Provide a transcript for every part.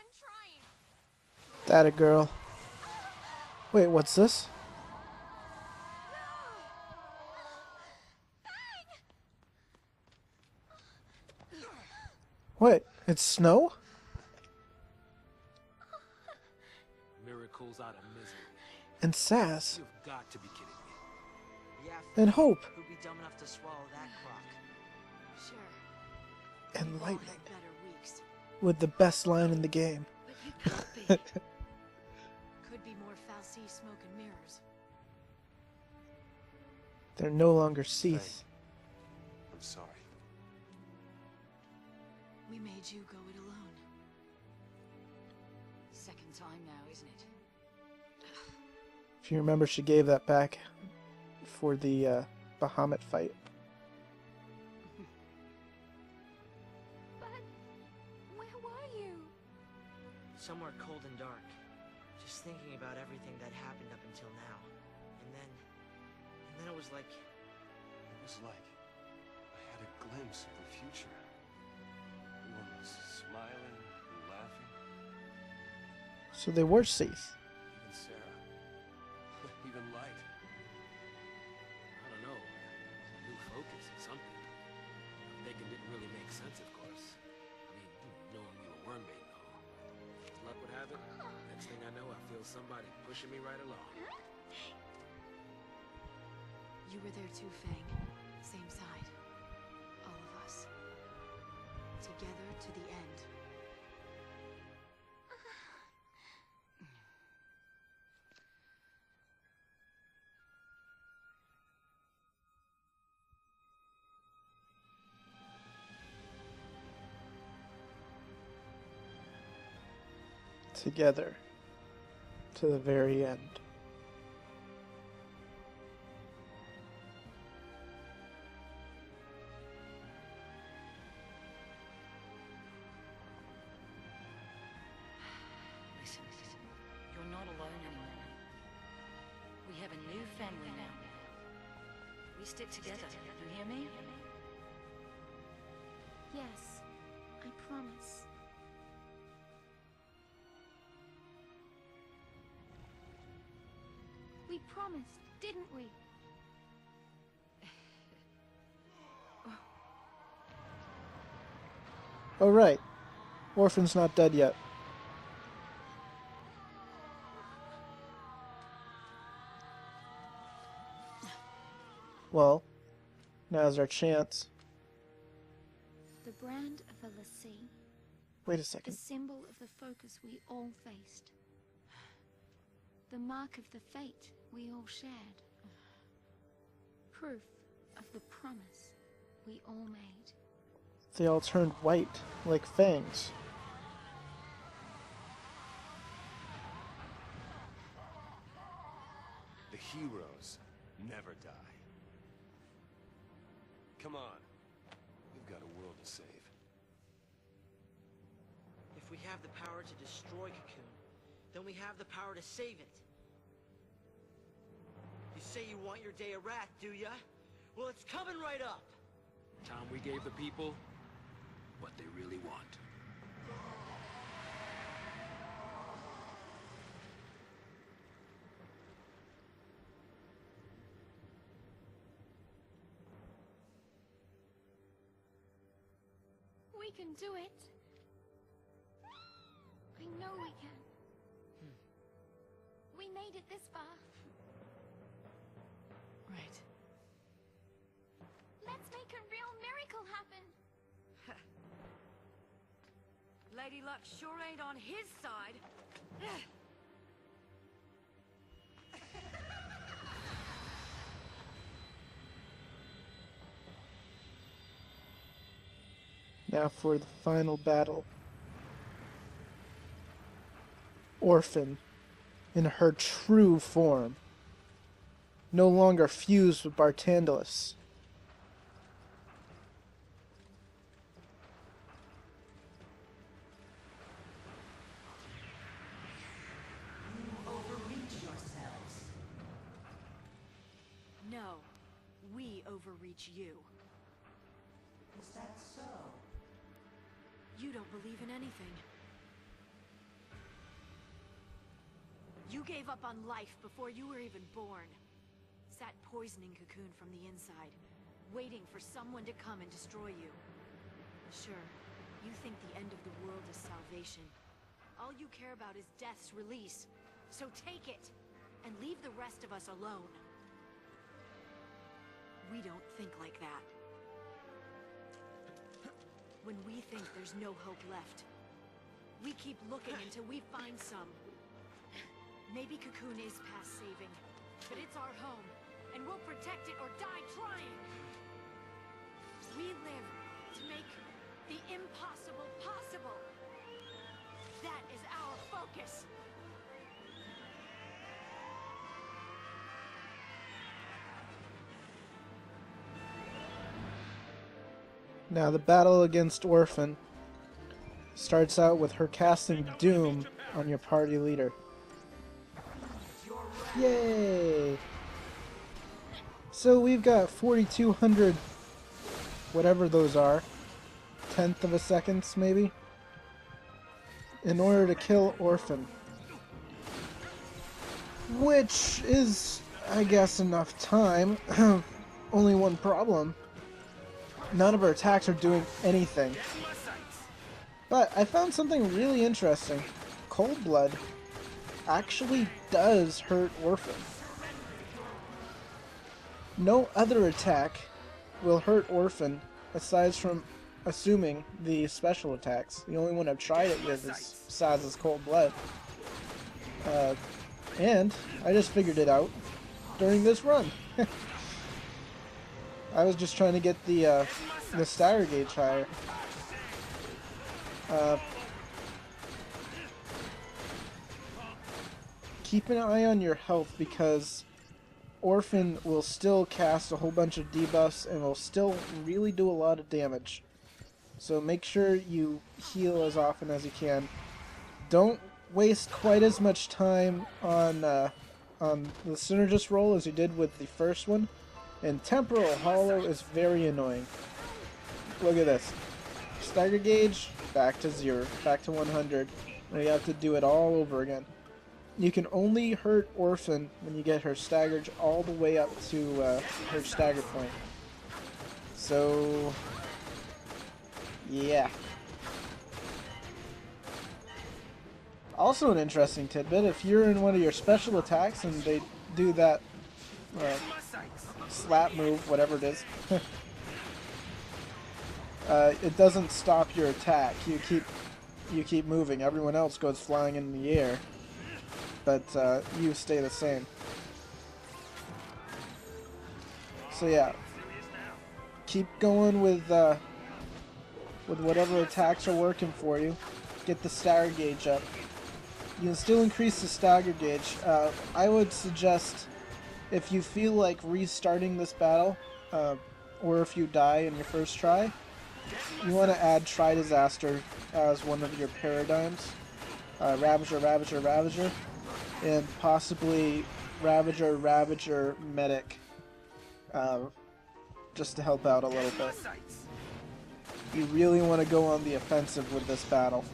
even trying. That a girl. Wait, what's this? What? It's snow? Miracles out of misery. And sass. You've got to be kidding me. Yeah, And hope. who'd be dumb enough to swallow that crock? Sure. And We've all lightning. had better weeks. With the best line in the game. But you could be. Could be more Fal'Cie smoke and mirrors. They're no longer Seath. I'm sorry. We made you go it alone. Second time now, isn't it? If you remember, she gave that back for the Bahamut fight. But where were you? Somewhere cold and dark. Just thinking about everything that happened up until now. And then it was like... It was like I had a glimpse of the future. Everyone was smiling and laughing. So they were Seath. Even Sarah. Even Light. I don't know. New focus or something. Thinking didn't really make sense, of course. I mean, knowing we were worm bait and all. Luck would have it. Next thing I know, I feel somebody pushing me right along. You were there too, Fang. Same side. All of us. Together to the end. Together. To the very end. Listen, you're not alone anymore. We have a new family now. We stick together, you hear me? Yes, I promise. We promised, didn't we? Oh, right. Orphan's not dead yet. Well, now's our chance. The brand of a lassie. Wait a The second. symbol of the focus we all faced. The mark of the fate we all shared. Proof of the promise we all made. They all turned white, like fangs. The heroes never die. Come on. We've got a world to save. If we have the power to destroy Cocoon, then we have the power to save it. You say you want your day of wrath, do ya? Well, it's coming right up! Time we gave the people what they really want. We can do it. I know we can. We made it this far. Right. Let's make a real miracle happen. Lady Luck sure ain't on his side. Now for the final battle. Orphan, in her true form, no longer fused with Bartandalus. No, we overreach you. Is that so? You don't believe in anything. You gave up on life before you were even born. Sat poisoning Cocoon from the inside, waiting for someone to come and destroy you. Sure, you think the end of the world is salvation. All you care about is death's release. So take it, and leave the rest of us alone. We don't think like that. When we think there's no hope left, we keep looking until we find some. Maybe Cocoon is past saving, but it's our home, and we'll protect it or die trying. We live to make the impossible possible. That is our focus. Now the battle against Orphan starts out with her casting Doom on your party leader. Yay! So we've got 4,200, whatever those are, tenth of a second maybe, in order to kill Orphan. Which is, I guess, enough time. Only one problem. None of her attacks are doing anything. But I found something really interesting. Cold Blood actually does hurt Orphan. No other attack will hurt Orphan aside from, assuming, the special attacks. The only one I've tried it with is Saz's Cold Blood. And I just figured it out during this run. I was just trying to get the stagger gauge higher. Keep an eye on your health, because Orphan will still cast a whole bunch of debuffs and will still really do a lot of damage. So make sure you heal as often as you can. Don't waste quite as much time on the Synergist roll as you did with the first one. And Temporal Hollow is very annoying. Look at this. Stagger gauge, back to 0, back to 100. And you have to do it all over again. You can only hurt Orphan when you get her staggered all the way up to her stagger point. So, yeah. Also an interesting tidbit, if you're in one of your special attacks and they do that slap move, whatever it is, it doesn't stop your attack. You keep moving. Everyone else goes flying in the air, but you stay the same. So yeah, keep going with whatever attacks are working for you. Get the stagger gauge up. You can still increase the stagger gauge. I would suggest, if you feel like restarting this battle, or if you die in your first try, you want to add Try Disaster as one of your paradigms. Ravager, Ravager, Ravager, and possibly Ravager, Ravager, Medic, just to help out a little bit. You really want to go on the offensive with this battle.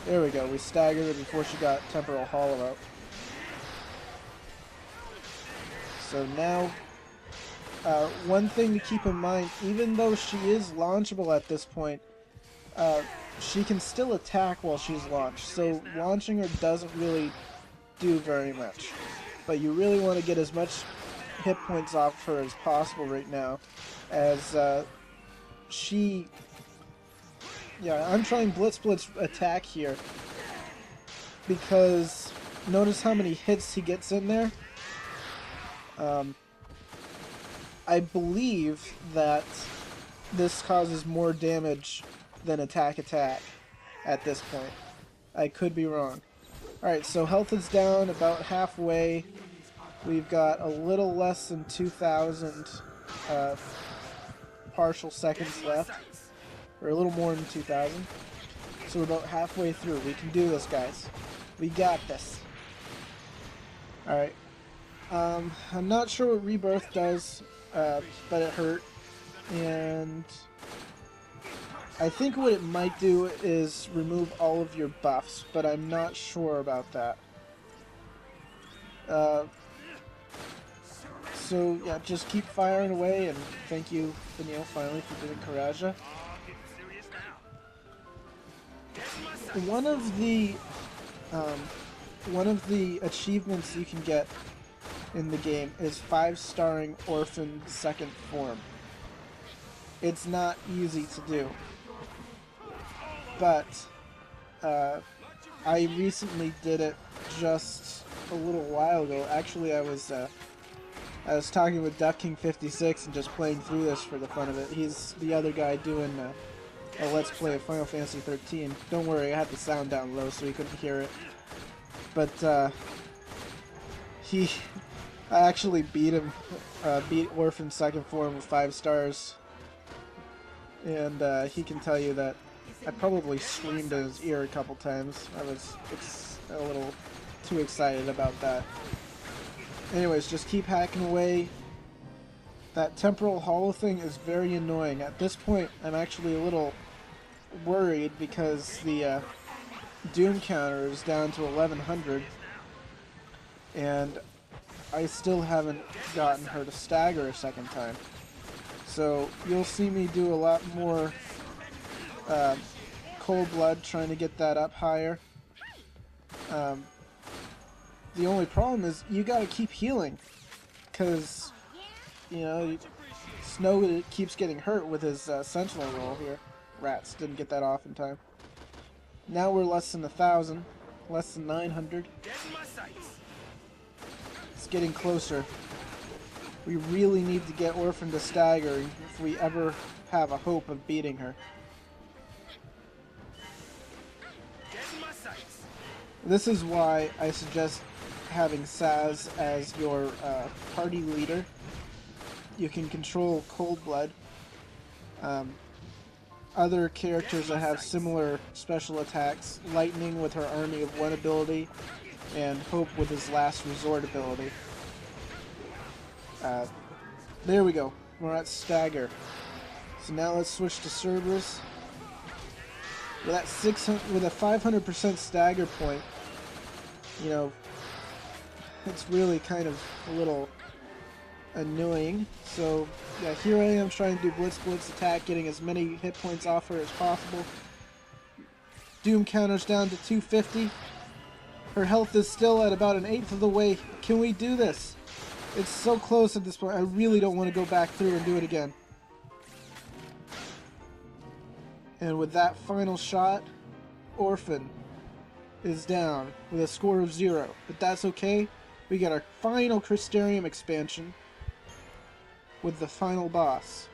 There we go, we staggered her before she got Temporal Hollow out. So now, one thing to keep in mind, even though she is launchable at this point, she can still attack while she's launched, so launching her doesn't really do very much. But you really want to get as much hit points off her as possible right now, as yeah, I'm trying Blitz attack here, because notice how many hits he gets in there. I believe that this causes more damage than attack at this point. I could be wrong. Alright, so health is down about halfway. We've got a little less than 2,000 partial seconds left. Or a little more than 2,000. So we're about halfway through. We can do this, guys. We got this. Alright. I'm not sure what Rebirth does, but it hurt. And I think what it might do is remove all of your buffs, but I'm not sure about that. So yeah, just keep firing away, and thank you, Daniel, finally for doing Karaja. One of the achievements you can get in the game is 5-starring Orphan second form. It's not easy to do, but I recently did it just a little while ago. Actually, I was talking with Duck King 56 and just playing through this for the fun of it. He's the other guy doing a Let's Play of Final Fantasy 13. Don't worry, I had the sound down low so he couldn't hear it. But I actually beat him, beat Orphan second form with 5 stars, and he can tell you that I probably screamed in his ear a couple times. I was a little too excited about that. Anyways, just keep hacking away. That temporal hollow thing is very annoying. At this point, I'm actually a little worried because the Doom counter is down to 1100, and I still haven't gotten her to stagger a second time. So you'll see me do a lot more cold blood trying to get that up higher. The only problem is you gotta keep healing, because, you know, Snow keeps getting hurt with his sentinel roll here. Rats didn't get that off in time. Now we're less than 1,000, less than 900. It's getting closer. We really need to get Orphan to stagger if we ever have a hope of beating her. This is why I suggest having Saz as your party leader. You can control Cold Blood. Other characters that have similar special attacks, Lightning with her Army of One ability, and Hope with his Last Resort ability. There we go. We're at stagger. So now let's switch to Cerberus. With that 600, with a 500% stagger point, you know, it's really kind of a little annoying. So yeah, here I am trying to do Blitz attack, getting as many hit points off her as possible. Doom counter's down to 250. Her health is still at about 1/8 of the way. Can we do this? It's so close at this point. I really don't want to go back through and do it again. And with that final shot, Orphan is down with a score of 0. But that's okay. We get our final Crystarium expansion with the final boss.